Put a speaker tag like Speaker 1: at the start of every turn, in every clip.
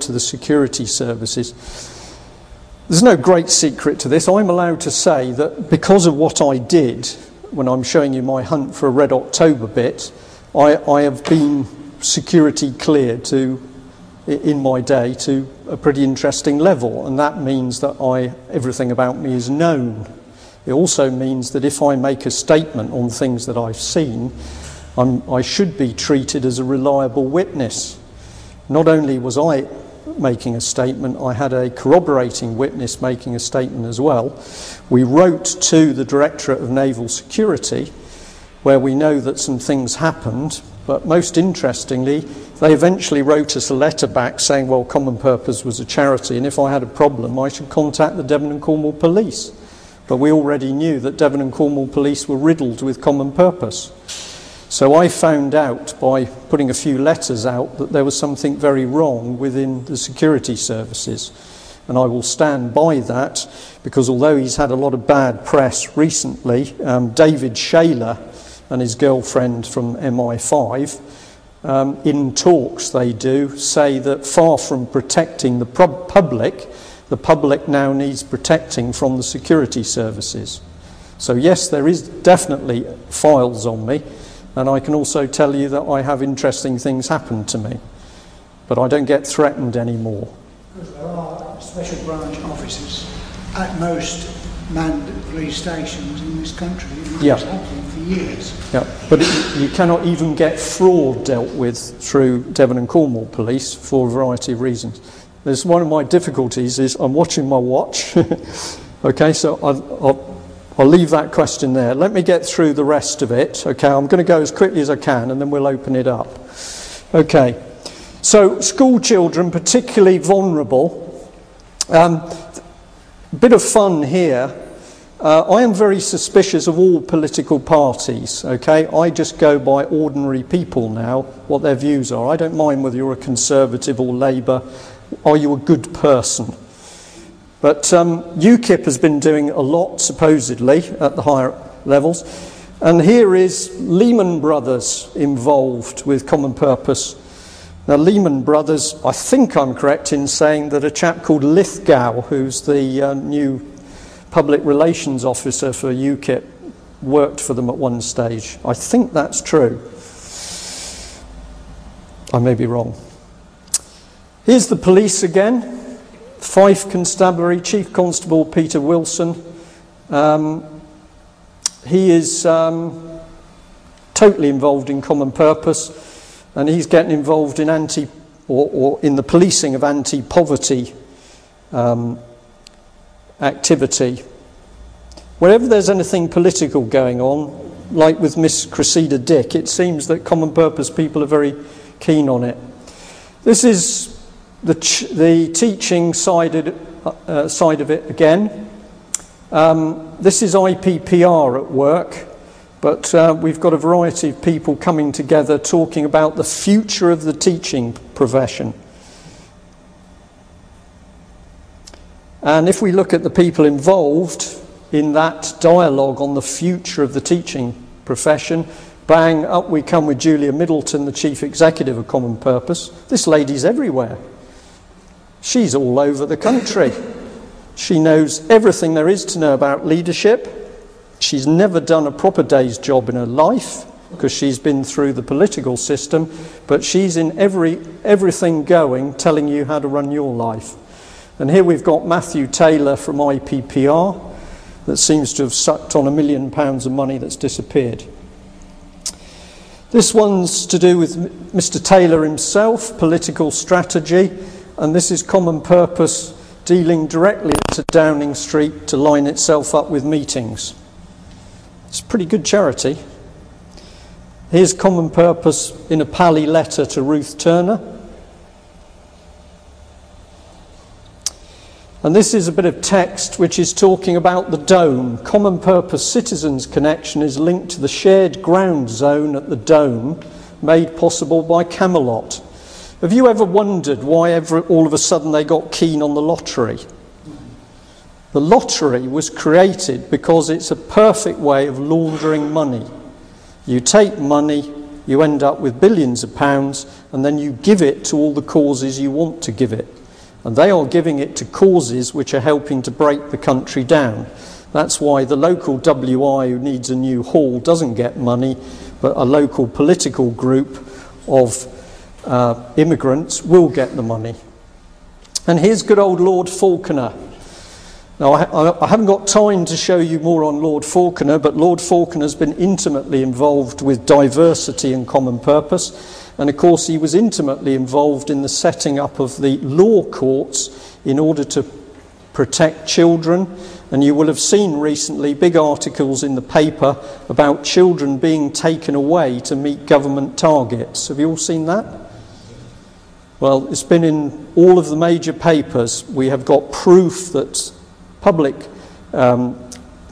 Speaker 1: to the security services. There's no great secret to this. I'm allowed to say that because of what I did, when I'm showing you my hunt for a Red October bit, I have been security cleared in my day to a pretty interesting level, and that means that everything about me is known. It also means that if I make a statement on things that I've seen, I should be treated as a reliable witness. Not only was I making a statement, I had a corroborating witness making a statement as well. We wrote to the Directorate of Naval Security, where we know that some things happened, but most interestingly, they eventually wrote us a letter back saying, well, Common Purpose was a charity, and if I had a problem, I should contact the Devon and Cornwall Police. But we already knew that Devon and Cornwall Police were riddled with Common Purpose. So I found out by putting a few letters out that there was something very wrong within the security services. And I will stand by that, because although he's had a lot of bad press recently, David Shaler and his girlfriend from MI5, in talks they do say that far from protecting the public now needs protecting from the security services. So yes, there is definitely files on me, and I can also tell you that I have interesting things happen to me, but I don't get threatened anymore.
Speaker 2: Because there are special branch officers at most manned police stations in this country, and
Speaker 1: yeah.
Speaker 2: It's happening for years.
Speaker 1: Yeah, but you cannot even get fraud dealt with through Devon and Cornwall Police for a variety of reasons. There's one of my difficulties is I'm watching my watch. Okay, so I'll leave that question there. Let me get through the rest of it. Okay, I'm going to go as quickly as I can, and then we'll open it up. Okay, so school children, particularly vulnerable. Bit of fun here. I am very suspicious of all political parties, okay? I just go by ordinary people now, what their views are. I don't mind whether you're a Conservative or Labour. Are you a good person? But UKIP has been doing a lot, supposedly, at the higher levels. And here is Lehman Brothers involved with Common Purpose. Now, Lehman Brothers, I think I'm correct in saying that a chap called Lithgow, who's the new public relations officer for UKIP, worked for them at one stage. I think that's true. I may be wrong. Here's the police again. Fife Constabulary, Chief Constable Peter Wilson. He is totally involved in Common Purpose, and he's getting involved in in the policing of anti-poverty activity. Wherever there's anything political going on, like with Miss Cressida Dick, it seems that Common Purpose people are very keen on it. This is the teaching side of it again. This is IPPR at work, but we've got a variety of people coming together talking about the future of the teaching profession. And if we look at the people involved in that dialogue on the future of the teaching profession, bang, up we come with Julia Middleton, the Chief Executive of Common Purpose. This lady's everywhere. She's all over the country. She knows everything there is to know about leadership. She's never done a proper day's job in her life because she's been through the political system, but she's in everything going, telling you how to run your life. And here we've got Matthew Taylor from IPPR that seems to have sucked on £1 million of money that's disappeared. This one's to do with Mr. Taylor himself, political strategy, and this is Common Purpose dealing directly to Downing Street to line itself up with meetings. It's a pretty good charity. Here's Common Purpose in a pally letter to Ruth Turner. And this is a bit of text which is talking about the Dome. Common Purpose Citizens Connection is linked to the shared ground zone at the Dome, made possible by Camelot. Have you ever wondered why all of a sudden they got keen on the lottery? The lottery was created because it's a perfect way of laundering money. You take money you end up with billions of pounds, and then you give it to all the causes you want to give it. And they are giving it to causes which are helping to break the country down. That's why the local WI who needs a new hall doesn't get money, but a local political group of immigrants will get the money. And here's good old Lord Falconer. Now, I haven't got time to show you more on Lord Falconer, but Lord Falconer's been intimately involved with diversity and common purpose. And of course, he was intimately involved in the setting up of the law courts in order to protect children. And you will have seen recently big articles in the paper about children being taken away to meet government targets. Have you all seen that? Well, it's been in all of the major papers. We have got proof that public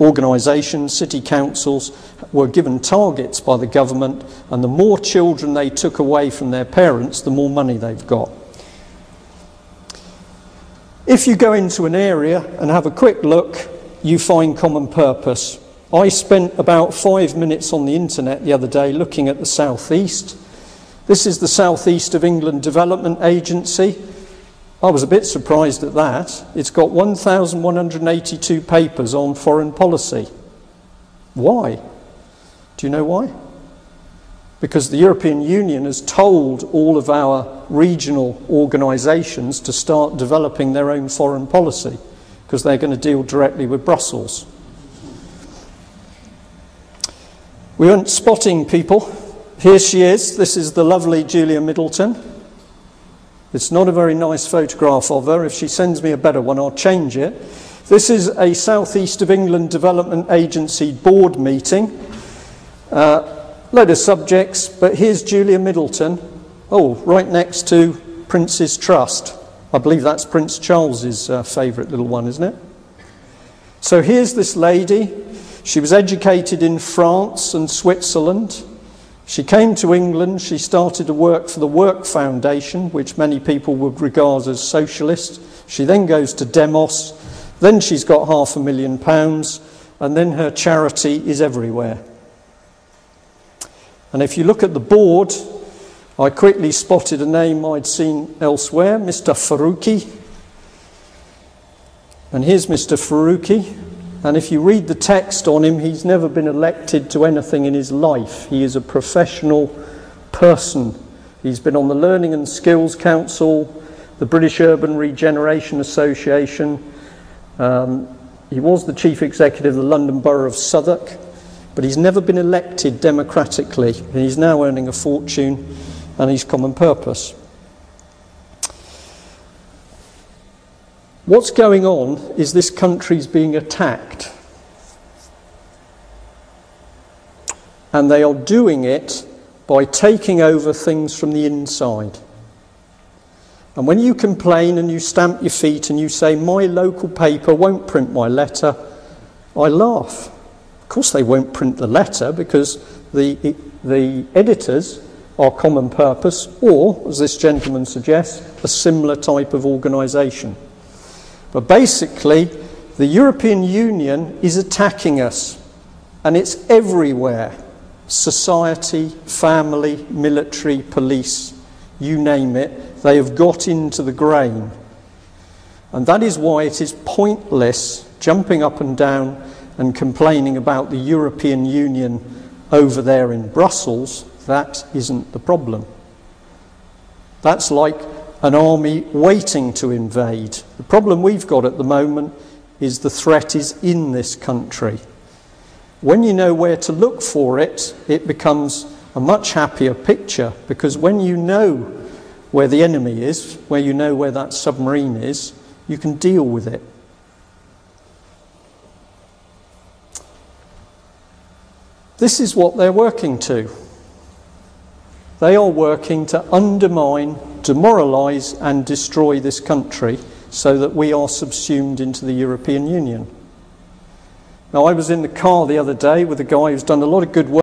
Speaker 1: organisations, city councils, were given targets by the government, and the more children they took away from their parents, the more money they've got. If you go into an area and have a quick look, you find common purpose. I spent about 5 minutes on the internet the other day looking at the South East. This is the South East of England Development Agency. I was a bit surprised at that. It's got 1,182 papers on foreign policy. Why? Do you know why? Because the European Union has told all of our regional organisations to start developing their own foreign policy, because they're going to deal directly with Brussels. We weren't spotting people. Here she is. This is the lovely Julia Middleton. It's not a very nice photograph of her. If she sends me a better one, I'll change it. This is a South East of England Development Agency board meeting. Load of subjects, but here's Julia Middleton. Oh, right next to Prince's Trust. I believe that's Prince Charles's favourite little one, isn't it? So here's this lady. She was educated in France and Switzerland. She came to England. She started to work for the Work Foundation, which many people would regard as socialist. She then goes to Demos. Then she's got £500,000, and then her charity is everywhere. And if you look at the board, I quickly spotted a name I'd seen elsewhere, Mr. Faruqi. And here's Mr. Faruqi. And if you read the text on him, he's never been elected to anything in his life. He is a professional person. He's been on the Learning and Skills Council, the British Urban Regeneration Association. He was the chief executive of the London Borough of Southwark, but he's never been elected democratically. And he's now earning a fortune, and he's common purpose. What's going on is this country's being attacked. And they are doing it by taking over things from the inside. And when you complain and you stamp your feet and you say, my local paper won't print my letter, I laugh. Of course they won't print the letter, because the editors are common purpose, or, as this gentleman suggests, a similar type of organisation. But basically, the European Union is attacking us, and it's everywhere. Society, family, military, police, you name it, they have got into the grain. And that is why it is pointless jumping up and down and complaining about the European Union over there in Brussels. That isn't the problem. That's like an army waiting to invade. The problem we've got at the moment is the threat is in this country. When you know where to look for it, it becomes a much happier picture, because when you know where the enemy is, where you know where that submarine is, you can deal with it. This is what they're working to. They are working to undermine, demoralise and destroy this country so that we are subsumed into the European Union. Now, I was in the car the other day with a guy who's done a lot of good work